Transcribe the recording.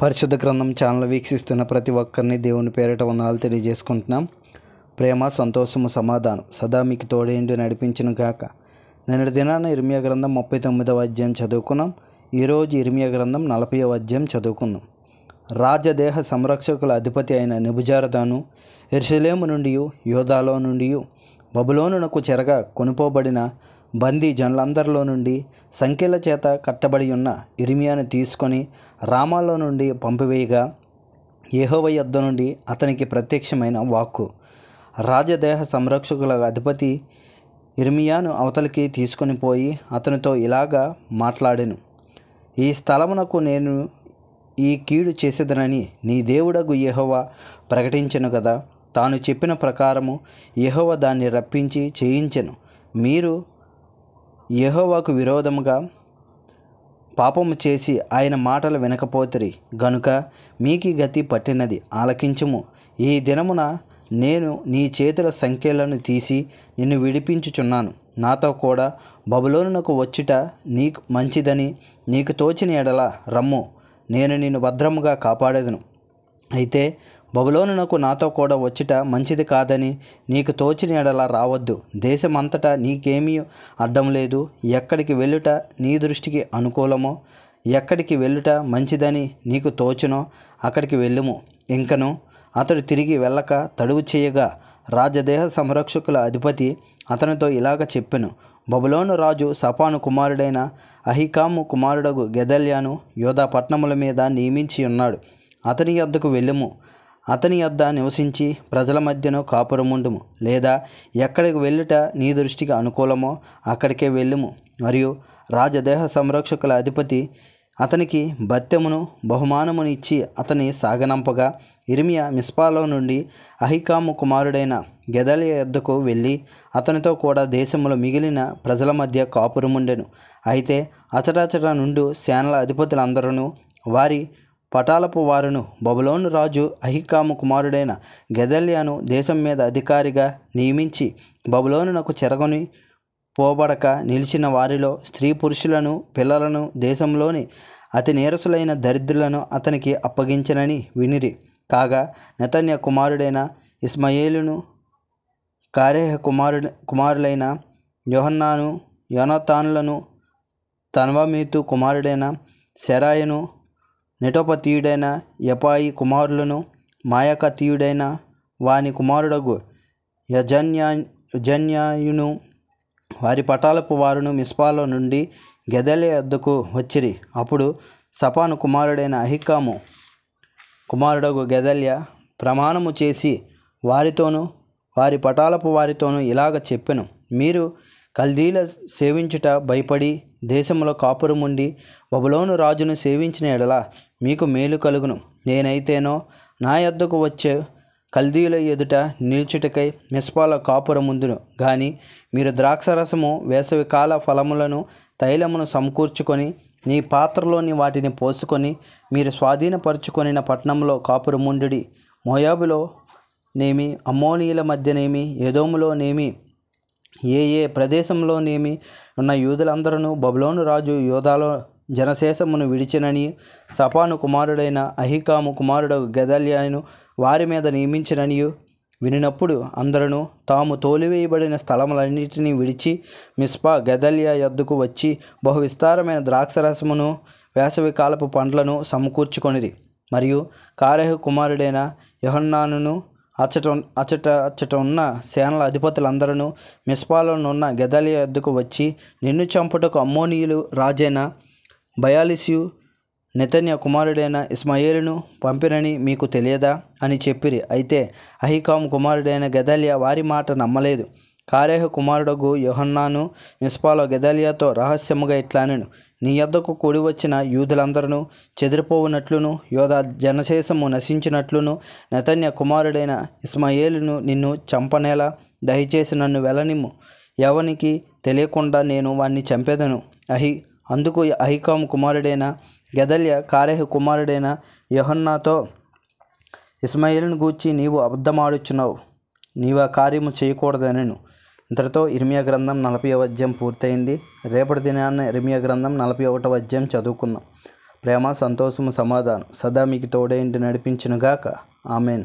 పరిశుద్ధ గ్రంథం ఛానల్ వీక్షిస్తున్న ప్రతి ఒక్కరిని దేవుని పేరిట వందనాలు తెలియజేసుకుంటున్నాం. ప్రేమ, సంతోషము, సమాధానం సదా మీకు తోడేండి నడిపించును గాక. నిన్నటి దినాన ఇర్మియా గ్రంథం 39వ అధ్యాయం చదువుకున్నాం. ఈరోజు ఇర్మియా గ్రంథం 40వ అధ్యాయం చదువుకున్నాం. రాజదేహ సంరక్షకుల అధిపతి అయిన నెబుజరదాను యెరూషలేము నుండి, యూదాలో నుండి, బబులోనునకు చెరగా కొనుపోబడిన బందీ జనులందరిలో నుండి సంఖ్యల చేత కట్టబడి ఉన్న ఇర్మియాను తీసుకొని రామాలో నుండి పంపివేయగా, యెహోవా యొద్ద నుండి అతనికి ప్రత్యక్షమైన వాక్కు, రాజదేహ సంరక్షకుల అధిపతి ఇర్మియాను అవతలికి తీసుకొని పోయి అతనితో ఇలాగా మాట్లాడెను. ఈ స్థలమునకు నేను ఈ కీడు చేసేదనని నీ దేవుడగు యెహోవా ప్రకటించెను కదా. తాను చెప్పిన ప్రకారము యెహోవా దాన్ని రప్పించి చేయించెను. మీరు యెహోవాకు విరోధముగా పాపము చేసి ఆయన మాటలు వినకపోతిరి గనుక మీకి గతి పట్టినది. ఆలకించుము. ఈ దినమున నేను నీ చేతుల సంఖ్యలను తీసి నిన్ను విడిపించుచున్నాను. నాతో కూడా బబులోనునకు వచ్చుట నీకు మంచిదని నీకు తోచిన ఎడల రమ్ము, నేను నిన్ను భద్రముగా కాపాడేదను. అయితే బబులోనునకు నాతో కూడా వచ్చుట మంచిది కాదని నీకు తోచిన ఎడల రావద్దు. దేశమంతటా నీకేమీ అడ్డం లేదు. ఎక్కడికి వెళ్ళుట నీ దృష్టికి అనుకూలమో, ఎక్కడికి వెళ్ళుట మంచిదని నీకు తోచునో అక్కడికి వెళ్ళుము. ఇంకను అతడు తిరిగి వెళ్ళక తడువు చేయగా, రాజదేహ సంరక్షకుల అధిపతి అతనితో ఇలాగ చెప్పెను. బబులోను రాజు సఫాను కుమారుడైన అహికాము కుమారుడగు గెదల్యాను యూదా పట్టణముల మీద నియమించి ఉన్నాడు. అతని యొద్దకు వెళ్ళుము. అతని యొద్ద నివసించి ప్రజల మధ్యను కాపురముండుము. లేదా ఎక్కడికి వెళ్ళుట నీ దృష్టికి అనుకూలమో అక్కడికే వెళ్ళుము. మరియు రాజదేహ సంరక్షకుల అధిపతి అతనికి భత్యమును బహుమానమును ఇచ్చి అతని సాగనంపగా, ఇర్మియా మిస్పాలో నుండి అహికాము కుమారుడైన గెదల్యా యొద్దకు వెళ్ళి అతనితో కూడా దేశములో మిగిలిన ప్రజల మధ్య కాపురముండెను. అయితే అచటచట నుండు సేనల అధిపతులందరూ వారి పటాలపు వారును బబులోను రాజు అహికాము కుమారుడైన గెదల్యాను దేశం మీద అధికారిగా నియమించి బబులోనునకు చెరగొని పోబడక నిలిచిన వారిలో స్త్రీ పురుషులను పిల్లలను దేశంలోని అతి నీరసులైన దరిద్రులను అతనికి అప్పగించనని వినిరి. కాగా నెతన్యా కుమారుడైన ఇష్మాయేలును, కారేహ కుమారులైన యోహన్నాను, యోనాతానులను, తన్వమీతు కుమారుడైన సెరాయను, నెటోపతీయుడైన యపాయి కుమారులను, మాయకతీయుడైన వాని కుమారుడగు యజన్యాయును వారి పటాలపు వారును మిస్పాలో నుండి గెదల్యా యొద్దకు వచ్చిరి. అప్పుడు సఫాను కుమారుడైన అహికాము కుమారుడగు గెదల్యా ప్రమాణము చేసి వారితోనూ వారి పటాలపు వారితోనూ ఇలాగ చెప్పెను. మీరు కల్దీల సేవించుట భయపడి దేశంలో కాపురముండి బబులోను రాజును సేవించిన ఎడల మీకు మేలు కలుగును. నేనైతేనో నా యొద్దకు వచ్చే కల్దీల ఎదుట నిల్చుటకై మిస్పాలో కాపురముందును. గాని మీరు ద్రాక్షరసము, వేసవికాల ఫలములను, తైలమును సమకూర్చుకొని నీ పాత్రలోని వాటిని పోసుకొని మీరు స్వాధీనపరుచుకొనిన పట్టణంలో కాపురముండుడి. మోయాబులో నేమి, అమ్మోనీయుల మధ్యనేమి, ఎదోములోనేమి, ఏ ప్రదేశంలోనేమి ఉన్న యూదులందరూ బబులోను రాజు యూదాలో జనశేషమును విడిచినని సఫాను కుమారుడైన అహికాము కుమారుడు గెదల్యాను వారి మీద నియమించిననియు వినినప్పుడు అందరూ తాము తోలివేయబడిన స్థలములన్నిటినీ విడిచి మిస్పా గెదల్యా యొద్దకు వచ్చి బహు విస్తారమైన ద్రాక్షరసమును, వేసవి కాలపు పండ్లను సమకూర్చుకొనిరి. మరియు కారేహు కుమారుడైన యోహన్నానును అచ్చట ఉన్న సేనల అధిపతులందరూ మిస్పాలోనున్న గెదల్యా యొద్దకు వచ్చి, నిన్ను చంపుటకు అమ్మోనీయులు రాజైన బయాలిసు నెతన్యా కుమారుడైన ఇష్మాయేలును పంపినని మీకు తెలియదా అని చెప్పిరి. అయితే అహికాము కుమారుడైన గెదల్యా వారి మాట నమ్మలేదు. కారేహు కుమారుడగు యోహన్నాను మిస్పాలో గెదల్యాతో రహస్యముగా ఇట్లానెను. నీ యొద్దకు కూడి వచ్చిన యూదులందరూ చెదిరిపోవునట్లును, యోధా జనశేషము నశించినట్లును నెతన్యా కుమారుడైన ఇష్మాయేలును నిన్ను చంపనేలా దయచేసి నన్ను వెళ్ళనిమ్ము. ఎవనికి తెలియకుండా నేను వాణ్ణి చంపేదను. అందుకు అహికాము కుమారుడైన గెదల్యా కారేహు కుమారుడైన యోహన్నాతో, ఇష్మాయేలును గూర్చి నీవు అబద్ధమాడుచున్నావు, నీవు ఆ కార్యము చేయకూడదనెను. ఇంతటితో ఇర్మియా గ్రంథం 40వ అధ్యాయం పూర్తయింది. రేపటి దినాన్ని ఇర్మియా గ్రంథం 41వ అధ్యాయం చదువుకుందాం. ప్రేమ, సంతోషము, సమాధానం సదా మీకు తోడేంటి నడిపించునుగాక. ఆమెన్.